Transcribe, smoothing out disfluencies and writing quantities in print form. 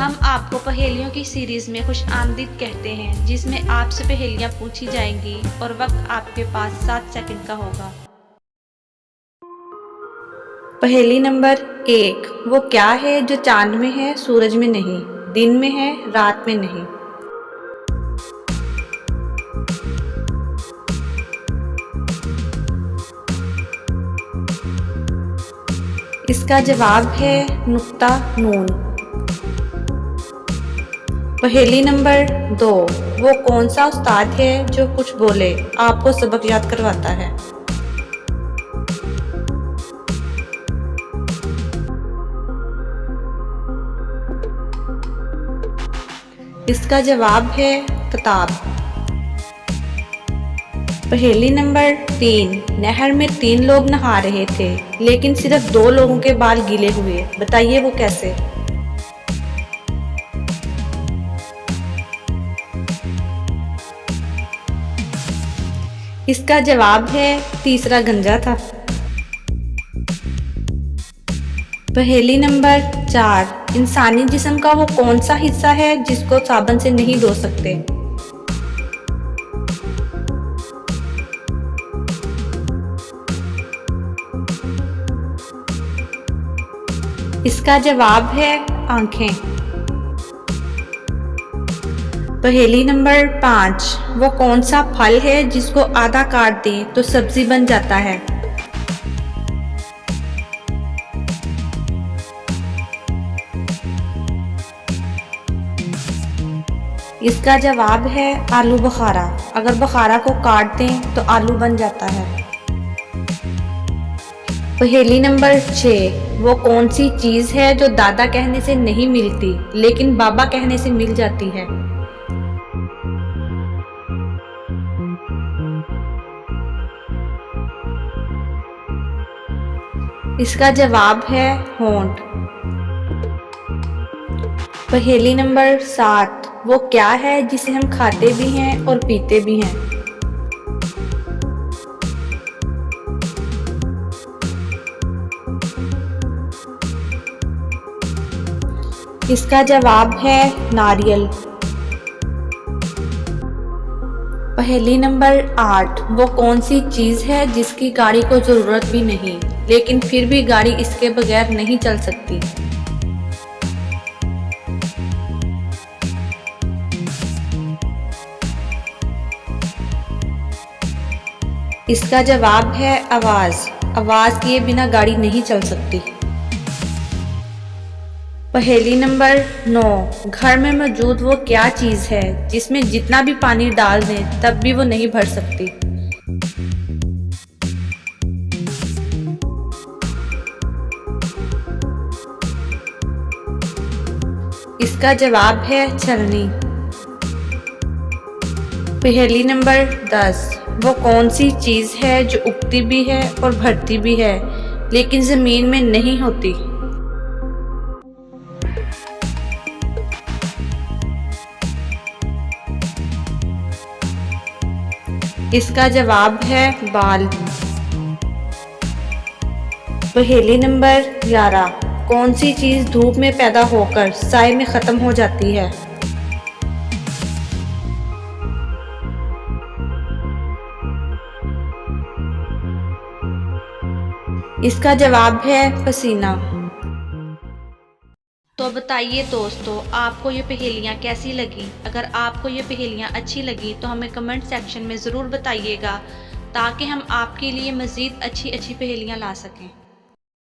हम आपको पहेलियों की सीरीज में खुश आमदीद कहते हैं, जिसमें आपसे पहेलियां पूछी जाएंगी और वक्त आपके पास 7 सेकंड का होगा। पहेली नंबर 1। वो क्या है जो चांद में है सूरज में नहीं, दिन में है रात में नहीं। इसका जवाब है नुक्ता नून। पहेली नंबर 2। वो कौन सा उस्ताद है जो कुछ बोले आपको सबक याद करवाता है। इसका जवाब है किताब। पहेली नंबर 3। नहर में 3 लोग नहा रहे थे, लेकिन सिर्फ 2 लोगों के बाल गीले हुए। बताइए वो कैसे। इसका जवाब है तीसरा गंजा था। पहेली नंबर 4। इंसानी जिस्म का वो कौन सा हिस्सा है जिसको साबुन से नहीं धो सकते। इसका जवाब है आंखें। पहेली नंबर 5। वो कौन सा फल है जिसको आधा काट दें तो सब्जी बन जाता है। इसका जवाब है आलू बुखारा। अगर बुखारा को काट दें तो आलू बन जाता है। पहेली नंबर 6। वो कौन सी चीज है जो दादा कहने से नहीं मिलती लेकिन बाबा कहने से मिल जाती है। इसका जवाब है होंठ। पहेली नंबर 7। वो क्या है जिसे हम खाते भी हैं और पीते भी हैं। इसका जवाब है नारियल। पहेली नंबर 8। वो कौन सी चीज है जिसकी गाड़ी को जरूरत भी नहीं लेकिन फिर भी गाड़ी इसके बगैर नहीं चल सकती। इसका जवाब है आवाज। आवाज किए बिना गाड़ी नहीं चल सकती। पहेली नंबर 9। घर में मौजूद वो क्या चीज है जिसमें जितना भी पानी डाल दें तब भी वो नहीं भर सकती। इसका जवाब है छलनी। पहेली नंबर 10। वो कौन सी चीज है जो उगती भी है और भरती भी है लेकिन जमीन में नहीं होती। इसका जवाब है बाल। पहेली नंबर 11। कौन सी चीज धूप में पैदा होकर साए में खत्म हो जाती है। इसका जवाब है पसीना। तो बताइए दोस्तों, आपको ये पहेलियां कैसी लगी। अगर आपको ये पहेलियां अच्छी लगी तो हमें कमेंट सेक्शन में ज़रूर बताइएगा, ताकि हम आपके लिए मज़ीद अच्छी अच्छी पहेलियां ला सकें।